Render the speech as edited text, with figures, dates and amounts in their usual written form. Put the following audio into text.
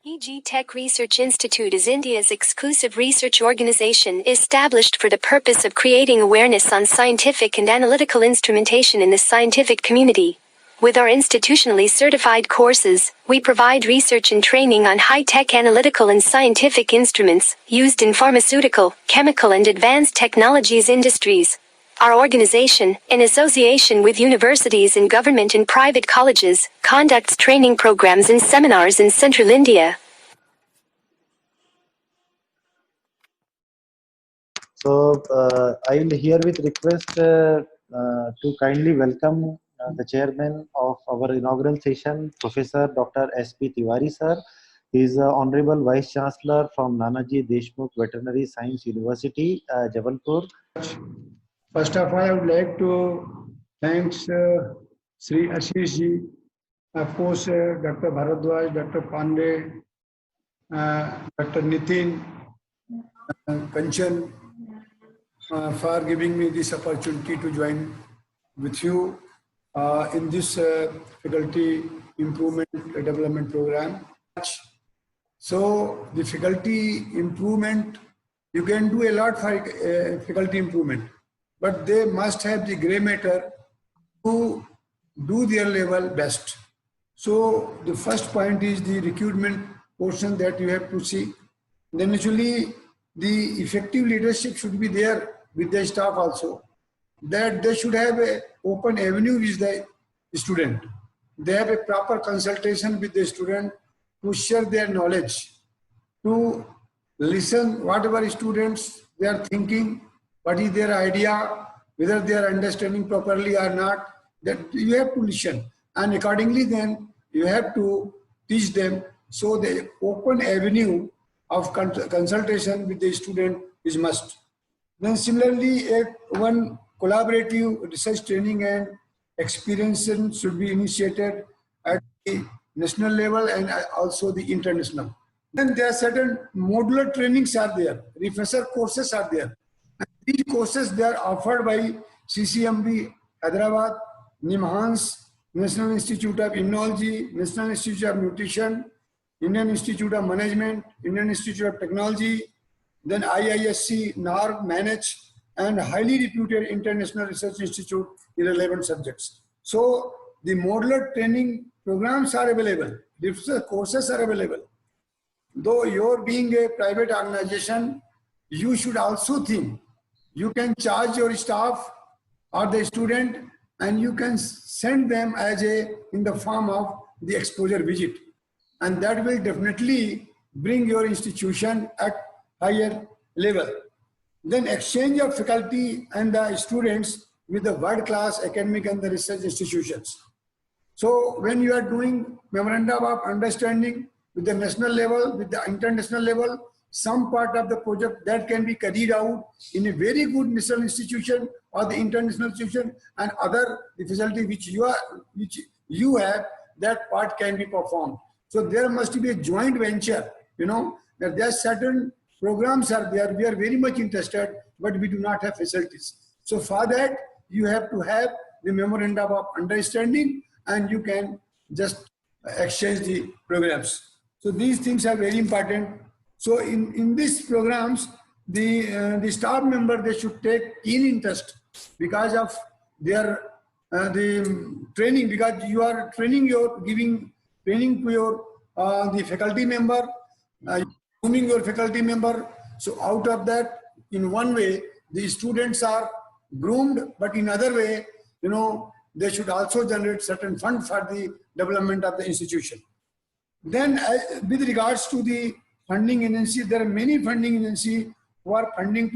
EG Tech Research Institute is India's exclusive research organization established for the purpose of creating awareness on scientific and analytical instrumentation in the scientific community. With our institutionally certified courses, we provide research and training on high-tech analytical and scientific instruments used in pharmaceutical, chemical and advanced technologies industries. Our organization, in association with universities and government and private colleges, conducts training programs and seminars in Central India. So, I will herewith request to kindly welcome the chairman of our inaugural session, Professor Dr. S.P. Tiwari sir. He is Honorable Vice Chancellor from Nanaji Deshmukh Veterinary Science University, Jabalpur. First of all, I would like to thank Sri Ashish ji, of course, Dr. Bharadwaj, Dr. Pandey, Dr. Nitin, Kanchan, for giving me this opportunity to join with you in this faculty improvement development program. So the faculty improvement, you can do a lot for faculty improvement, but they must have the gray matter to do their level best. So the first point is the recruitment portion that you have to see. Then actually the effective leadership should be there with the staff also, that they should have an open avenue with the student. They have a proper consultation with the student to share their knowledge, to listen whatever students they are thinking, what is their idea, whether they are understanding properly or not, that you have to listen. And accordingly then you have to teach them. So the open avenue of consultation with the student is must. Then similarly, one collaborative research training and experience should be initiated at the national level and also the international. Then there are certain modular trainings are there, refresher courses are there. And these courses, they are offered by CCMB, Hyderabad, NIMHANS, National Institute of Immunology, National Institute of Nutrition, Indian Institute of Management, Indian Institute of Technology, then IISC, NARG, manage, and highly reputed international research institute in relevant subjects. So the modular training programs are available, research courses are available. Though you're being a private organization, you should also think you can charge your staff or the student and you can send them as in the form of the exposure visit. And that will definitely bring your institution at higher level. Then exchange of faculty and the students with the world-class academic and the research institutions. So when you are doing memorandum of understanding with the national level, with the international level, some part of the project that can be carried out in a very good national institution or the international institution, and other the facility which you have, that part can be performed. So there must be a joint venture, you know, that there are certain programs are there, we are very much interested, but we do not have facilities. So for that, you have to have the memorandum of understanding and you can just exchange the programs. So these things are very important. So in these programs, the staff member, they should take keen interest because of their the training, because you are training giving training to your the faculty member, grooming your faculty member. So out of that, in one way, the students are groomed, but in other way, you know, they should also generate certain fund for the development of the institution. Then with regards to the funding agency, there are many funding agencies who are funding